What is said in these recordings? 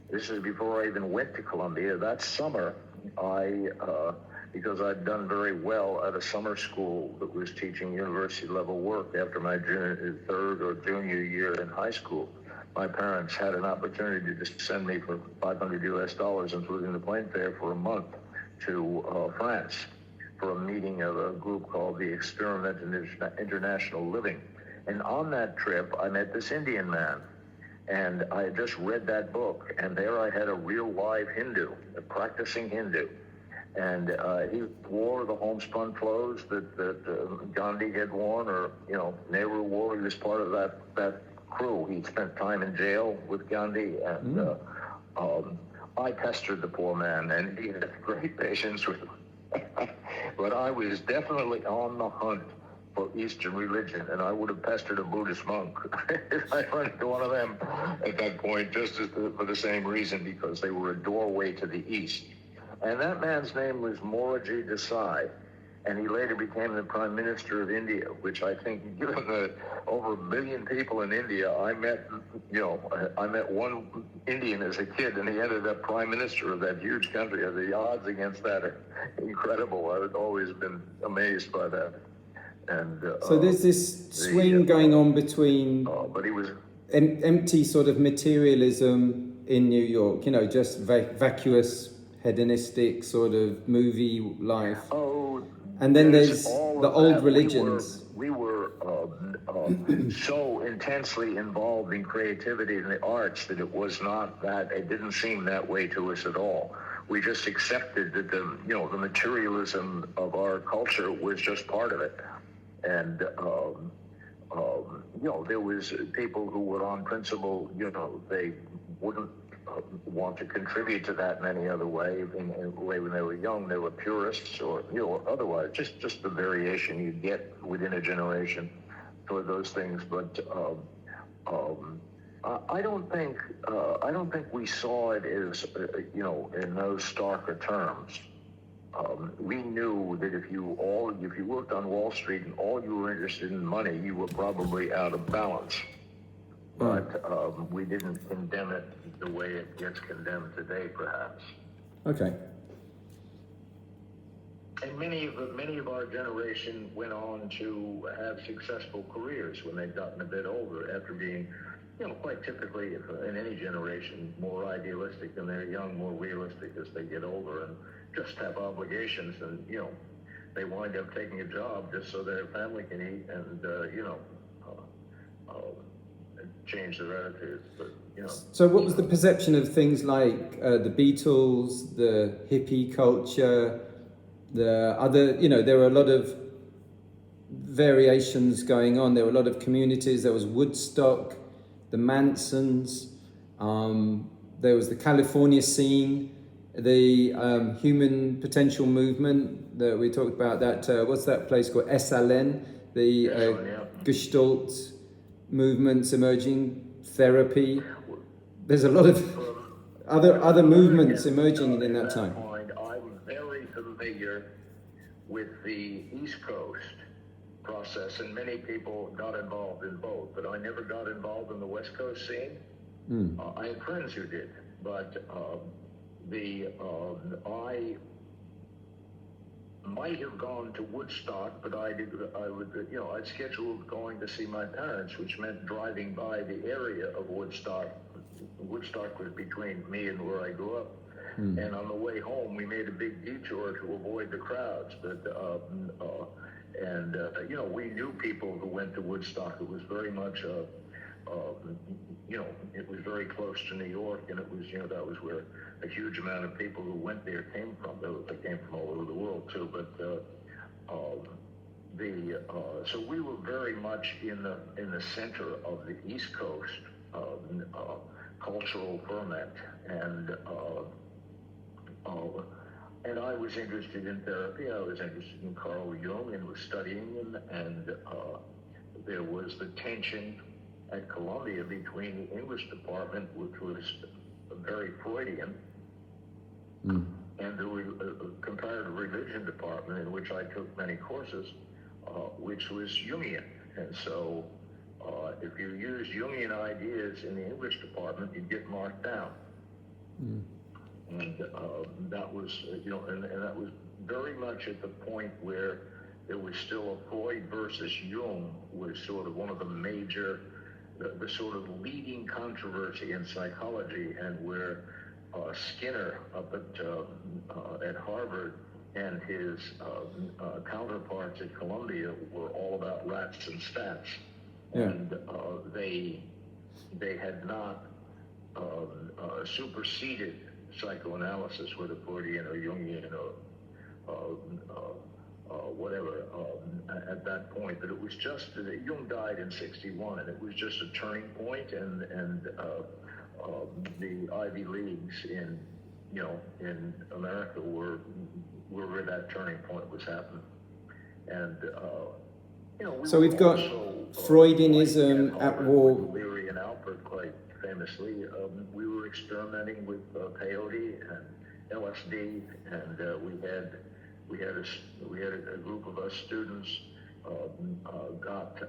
This is before I even went to Columbia. That summer, because I'd done very well at a summer school that was teaching university level work after my third or junior year in high school, my parents had an opportunity to send me for $500 including the plane fare for a month to France for a meeting of a group called the Experiment in International Living. And on that trip, I met this Indian man. And I had just read that book, and there I had a real live Hindu, a practicing Hindu. And he wore the homespun clothes that Gandhi had worn, or, Nehru wore. He was part of that crew. He spent time in jail with Gandhi, and I pestered the poor man, and he had great patience with me. But I was definitely on the hunt for Eastern religion, and I would have pestered a Buddhist monk if I run into one of them at that point, just for the same reason, because they were a doorway to the East. And that man's name was Morarji Desai, and he later became the Prime Minister of India, which I think, given the over 1 billion people in India, I met one Indian as a kid, and he ended up Prime Minister of that huge country. The odds against that are incredible. I've always been amazed by that. And, so there's this swing going on between but he was empty sort of materialism in New York, just vacuous, hedonistic sort of movie life. And then there's the old religions. We were so intensely involved in creativity and the arts that it didn't seem that way to us at all. We just accepted that the materialism of our culture was just part of it. And, there was people who were on principle, they wouldn't want to contribute to that in any other way. In a way, when they were young, they were purists or, otherwise, just the variation you get within a generation for those things. But I don't think we saw it as, in those starker terms. We knew that if you worked on Wall Street and all you were interested in money, you were probably out of balance. But we didn't condemn it the way it gets condemned today, perhaps. Okay. And many of our generation went on to have successful careers when they'd gotten a bit older, after being, quite typically in any generation, more idealistic than they're young, more realistic as they get older, and just have obligations, and they wind up taking a job just so their family can eat, and change their attitudes. But So what was the perception of things like the Beatles, the hippie culture, the other? There were a lot of variations going on. There were a lot of communities. There was Woodstock, the Mansons. There was the California scene. The human potential movement that we talked about, what's that place called? SLN, the Gestalt movements emerging, therapy. There's a lot of other movements emerging in that time. I'm very familiar with the East Coast process, and many people got involved in both, but I never got involved in the West Coast scene. I had friends who did, but I might have gone to Woodstock, but I'd scheduled going to see my parents, which meant driving by the area of Woodstock. Woodstock was between me and where I grew up. And on the way home, we made a big detour to avoid the crowds. But we knew people who went to Woodstock. It was very much it was very close to New York, and it was, that was where a huge amount of people who went there came from. They came from all over the world too, but so we were very much in the center of the East Coast cultural ferment, and I was interested in therapy. I was interested in Carl Jung and was studying him, and there was the tension at Columbia between the English department, which was very Freudian, and the comparative religion department, in which I took many courses, which was Jungian. And so if you used Jungian ideas in the English department, you'd get marked down. And that was, and that was very much at the point where there was still a Freud versus Jung was sort of one of the major, the sort of leading controversy in psychology, and where Skinner up at Harvard and his counterparts at Columbia were all about rats and stats, and they had not superseded psychoanalysis, whether Freudian or Jungian or whatever at that point. But it was just Jung died in '61, and it was just a turning point, and the Ivy Leagues in America were where that turning point was happening, and so we've got Freudianism at war. Leary and Alpert, quite famously, we were experimenting with peyote and LSD, and we had a group of us students got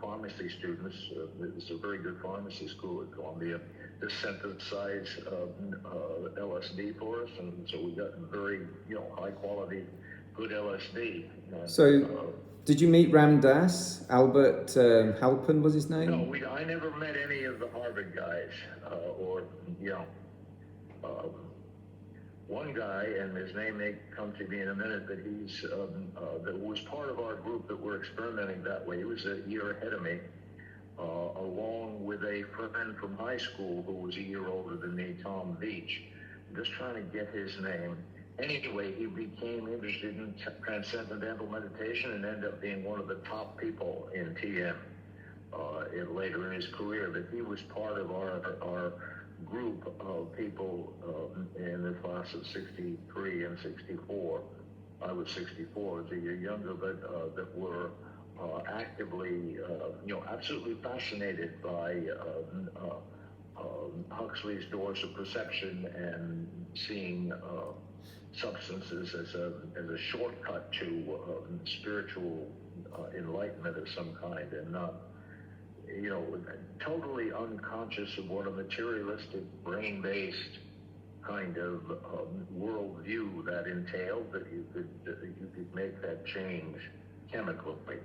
pharmacy students. It's a very good pharmacy school at Columbia to synthesize LSD for us, and so we got very high quality, good LSD. And, so. Did you meet Ram Dass? Albert Halpin was his name? No, I never met any of the Harvard guys, one guy, and his name may come to me in a minute, but that was part of our group that were experimenting that way. He was a year ahead of me, along with a friend from high school who was a year older than me, Tom Veach. I'm just trying to get his name. Anyway, he became interested in transcendental meditation and ended up being one of the top people in TM later in his career. But he was part of our group of people in the class of 63 and 64. I was 64, as a year younger, but that were actively, absolutely fascinated by Huxley's doors of perception and seeing substances as a shortcut to spiritual enlightenment of some kind, and not, totally unconscious of what a materialistic, brain-based kind of worldview that entailed, that you could make that change chemically,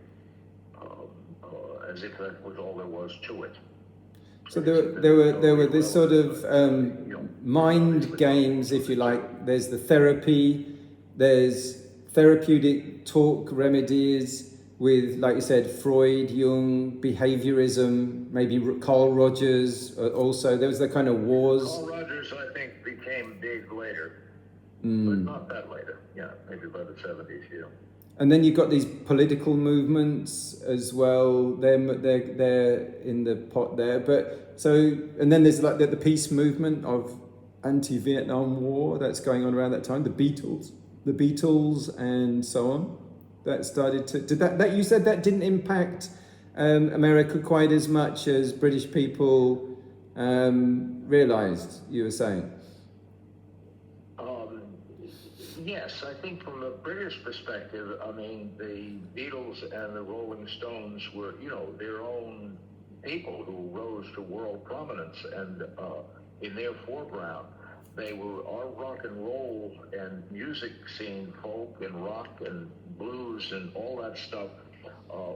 as if that was all there was to it. So there were this sort of mind games, if you like. There's the therapy, there's therapeutic talk remedies with, like you said, Freud, Jung, behaviorism, maybe Carl Rogers also. There was the kind of wars. Carl Rogers, I think, became big later, but not that later. Yeah, maybe by the 70s, yeah. And then you've got these political movements as well. They're in the pot there. But so, and then there's like the peace movement of anti-Vietnam War that's going on around that time. The Beatles, and so on. That started to. Did that you said that didn't impact America quite as much as British people realized? You were saying. Yes, I think from a British perspective, I mean, the Beatles and the Rolling Stones were, their own people who rose to world prominence, and in their foreground, they were our rock and roll and music scene, folk and rock and blues and all that stuff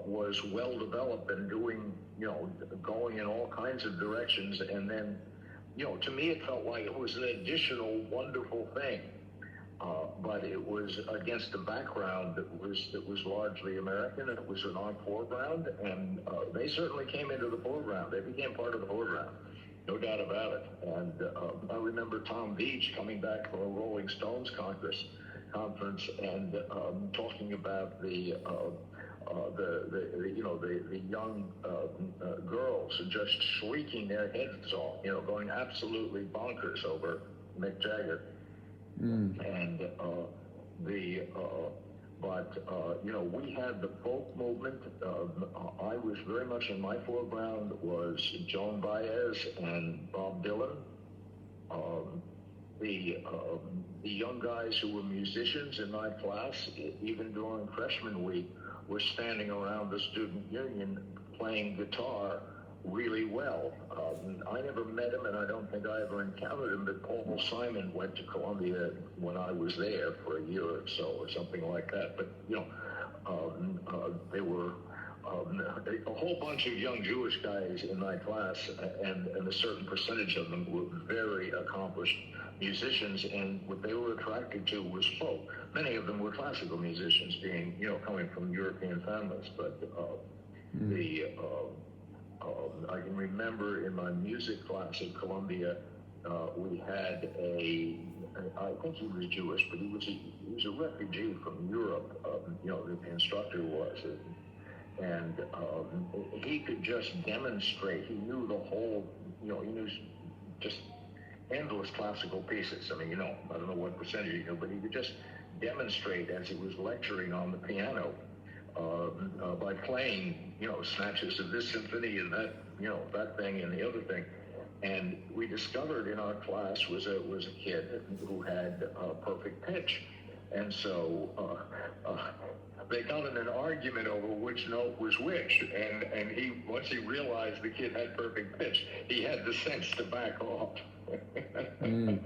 was well developed and doing, going in all kinds of directions. And then, to me, it felt like it was an additional wonderful thing. But it was against a background that was largely American, and it was in our foreground, and they certainly came into the foreground. They became part of the foreground, no doubt about it. And I remember Tom Veach coming back from a Rolling Stones conference and talking about the young girls just shrieking their heads off, going absolutely bonkers over Mick Jagger. And we had the folk movement. I was very much in my foreground was Joan Baez and Bob Dylan. The young guys who were musicians in my class, even during freshman week, were standing around the student union playing guitar really well. I never met him, and I don't think I ever encountered him, but Paul Simon went to Columbia when I was there for a year or so, or something like that. But, there were a whole bunch of young Jewish guys in my class, and a certain percentage of them were very accomplished musicians, and what they were attracted to was folk. Many of them were classical musicians, being, coming from European families, but I can remember in my music class at Columbia, we had I think he was Jewish, but he was a refugee from Europe, the instructor was. And he could just demonstrate, he knew the whole, he knew just endless classical pieces. I mean, I don't know what percentage he knew, but he could just demonstrate as he was lecturing on the piano, by playing, snatches of this symphony and that, that thing and the other thing. And we discovered in our class was a kid who had perfect pitch. And so they got in an argument over which note was which. And once he realized the kid had perfect pitch, he had the sense to back off. The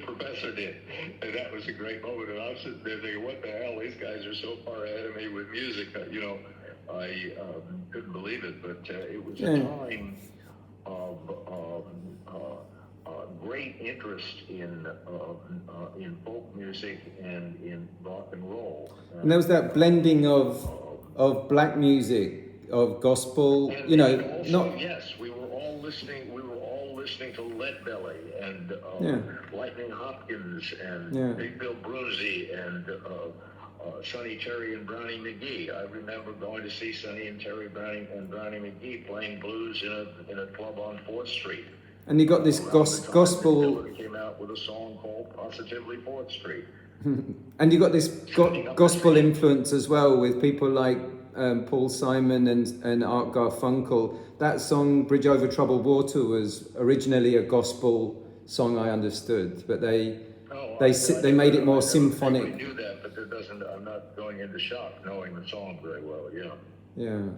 professor did. And that was a great moment. And I was sitting there thinking, what the hell? These guys are so far ahead of me with music. I couldn't believe it. But it was a time of great interest in folk music and in rock and roll. And there was that blending of black music, of gospel, and also, yes, we were all listening to Leadbelly and Lightning Hopkins and Big Bill Brunsey and Sonny Terry and Brownie McGee. I remember going to see Sonny and Terry Brownie McGee playing blues in a club on 4th Street. And you got this gospel. Came out with a song called Positively 4th Street. And you got this gospel influence as well with people like Paul Simon and Art Garfunkel. That song "Bridge Over Troubled Water" was originally a gospel song, I understood, but they made it more symphonic. I knew that, but I'm not going into shock knowing the song very well. Yeah.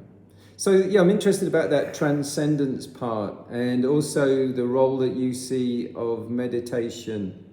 So I'm interested about that transcendence part, and also the role that you see of meditation,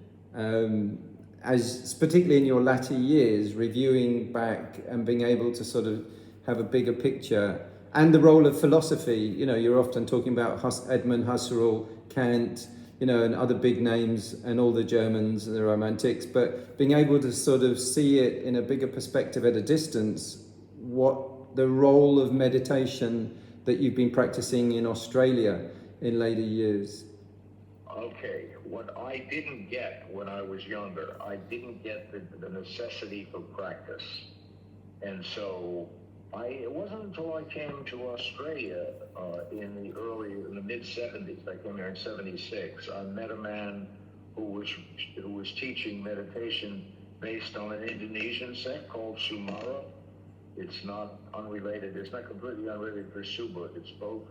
as particularly in your latter years, reviewing back and being able to sort of have a bigger picture, and the role of philosophy. You're often talking about Edmund Husserl, Kant, and other big names, and all the Germans and the Romantics, but being able to sort of see it in a bigger perspective at a distance, what the role of meditation that you've been practicing in Australia in later years. Okay, what I didn't get when I was younger, I didn't get the necessity for practice. And so it wasn't until I came to Australia in the mid-70s, I came here in 76, I met a man who was teaching meditation based on an Indonesian sect called Sumara. It's not unrelated. It's not completely unrelated to Subud. It's both.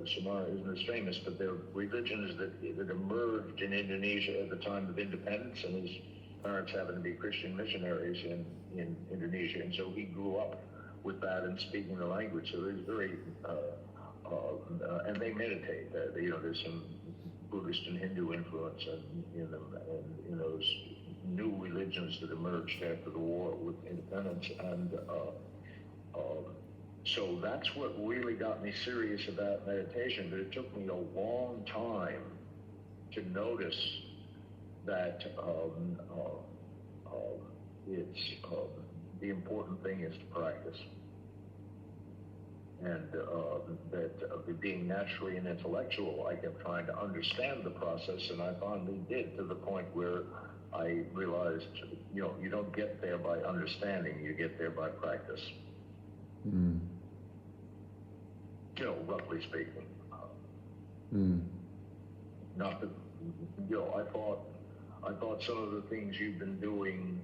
Sumara isn't as famous, but they're religions that emerged in Indonesia at the time of independence, and his parents happened to be Christian missionaries in Indonesia, and so he grew up with that and speaking the language. So there's very, and they meditate. There's some Buddhist and Hindu influence in them, and in those new religions that emerged after the war with independence. And so that's what really got me serious about meditation. But it took me a long time to notice that it's the important thing is to practice. And that being naturally an intellectual, I kept trying to understand the process, and I finally did, to the point where I realized, you don't get there by understanding, you get there by practice. Roughly speaking. Not that, I thought some of the things you've been doing,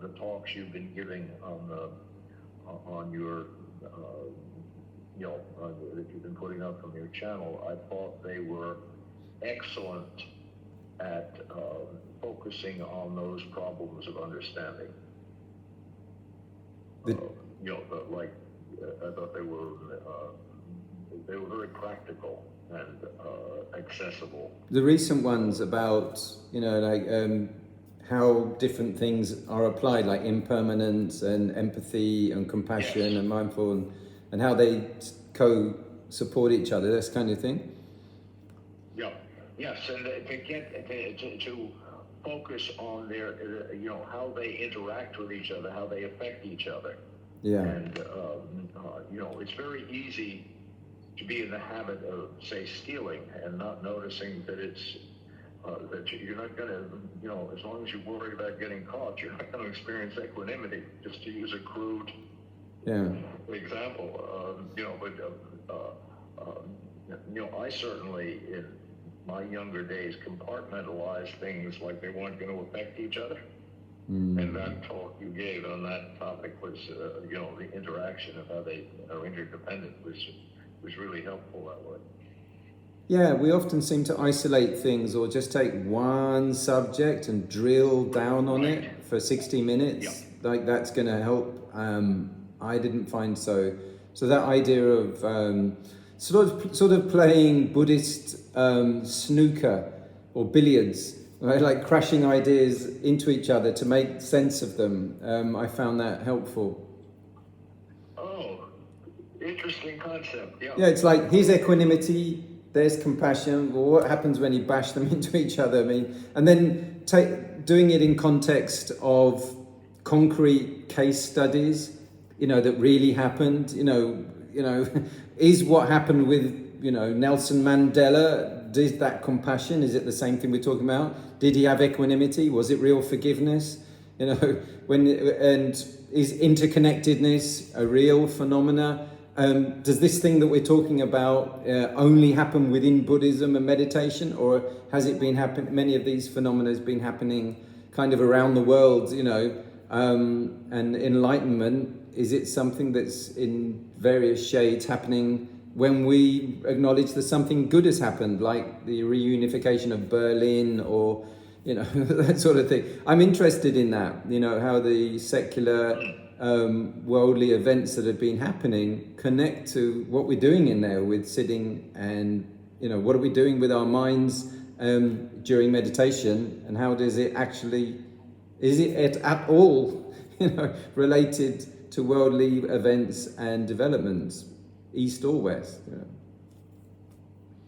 the talks you've been giving on your, that you've been putting up from your channel, I thought they were excellent at focusing on those problems of understanding. I thought they were they were very practical and accessible. The recent ones about, how different things are applied, like impermanence and empathy and compassion, yes, and mindful, and how they co-support each other, this kind of thing. Yeah, yes, and to get to focus on their, how they interact with each other, how they affect each other. Yeah. And, it's very easy to be in the habit of, say, stealing and not noticing that it's, that you're not going to, as long as you worry about getting caught, you're not going to experience equanimity, just to use a crude example. I certainly, in my younger days, compartmentalized things like they weren't going to affect each other. And that talk you gave on that topic was, the interaction of how they are interdependent was really helpful that way. Yeah, we often seem to isolate things or just take one subject and drill down on it for 60 minutes. Yeah. Like that's going to help. I didn't find so. So that idea of sort of playing Buddhist snooker or billiards, right? Like crashing ideas into each other to make sense of them. I found that helpful. Oh, interesting concept. Yeah. Yeah, it's like here's equanimity. There's compassion. Well, what happens when you bash them into each other? I mean, and then doing it in context of concrete case studies, that really happened. Is what happened with Nelson Mandela? Is that compassion? Is it the same thing we're talking about? Did he have equanimity? Was it real forgiveness? And is interconnectedness a real phenomena? Does this thing that we're talking about only happen within Buddhism and meditation, or has it been happening? Many of these phenomena has been happening kind of around the world, and enlightenment. Is it something that's in various shades happening when we acknowledge that something good has happened, like the reunification of Berlin, or that sort of thing? I'm interested in that. How the secular worldly events that have been happening connect to what we're doing in there with sitting, and what are we doing with our minds during meditation, and how does it actually, is it at all related to worldly events and developments, east or west?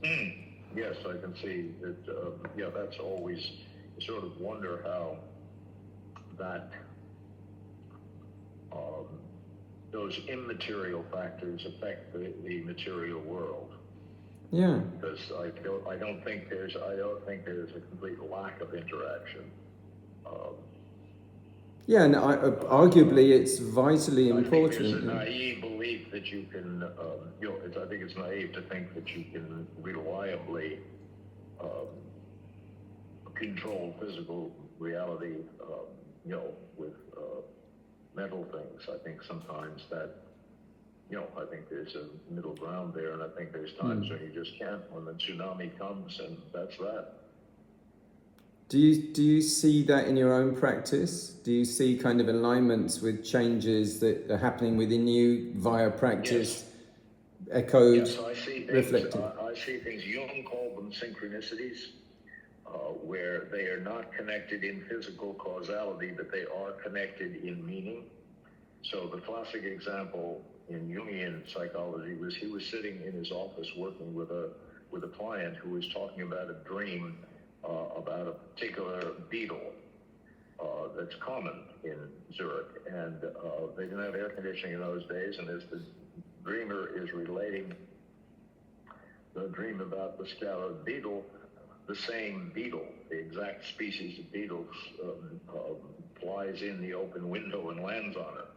Yes, I can see that. That's always, you sort of wonder how that those immaterial factors affect the material world. Yeah. Because I don't think there's a complete lack of interaction. And arguably it's vitally important. I think there's a naive belief that you can, I think it's naive to think that you can reliably control physical reality, with mental things. I think sometimes that, I think there's a middle ground there, and I think there's times when you just can't, when the tsunami comes, and that's that. Do you see that in your own practice? Do you see kind of alignments with changes that are happening within you via practice? Yes. Echoed, yes, I see things, reflected. I see things. Jung called them synchronicities, where they are not connected in physical causality, but they are connected in meaning. So the classic example in Jungian psychology was he was sitting in his office working with a client who was talking about a dream about a particular beetle that's common in Zurich, and they didn't have air conditioning in those days, and as the dreamer is relating the dream about the scarlet beetle, the same beetle, the exact species of beetles, flies in the open window and lands on it.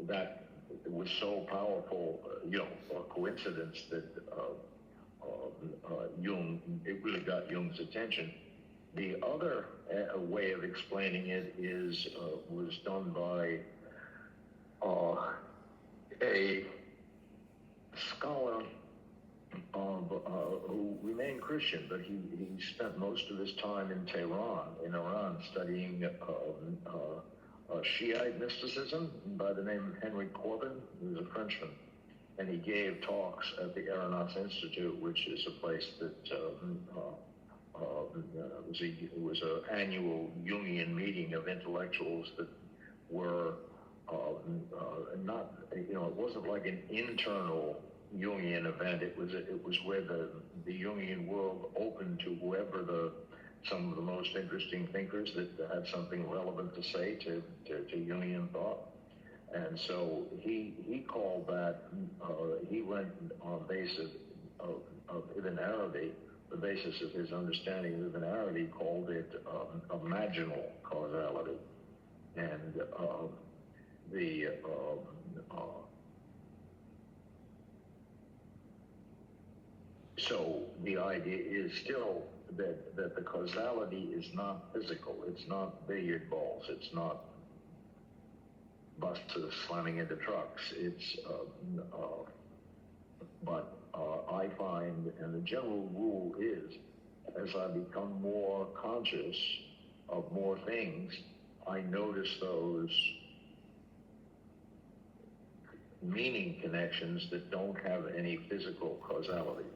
That was so powerful, a coincidence that Jung, it really got Jung's attention. The other way of explaining it was done by a scholar who remained Christian, but he spent most of his time in Tehran, in Iran, studying Shiite mysticism by the name of Henry Corbin, who's a Frenchman. And he gave talks at the Aronnax Institute, which is a place that was an annual Jungian meeting of intellectuals that were not, it wasn't like an internal Jungian event. It was where the Jungian world opened to whoever some of the most interesting thinkers that had something relevant to say to Jungian thought. And so he called that, he went on basis of Ibn Arabi, the basis of his understanding of Ibn Arabi, called it imaginal causality. And so the idea is still that the causality is not physical. It's not billiard balls. It's not buses slamming into trucks. It's, but I find, and the general rule is, as I become more conscious of more things, I notice those meaning connections that don't have any physical causality.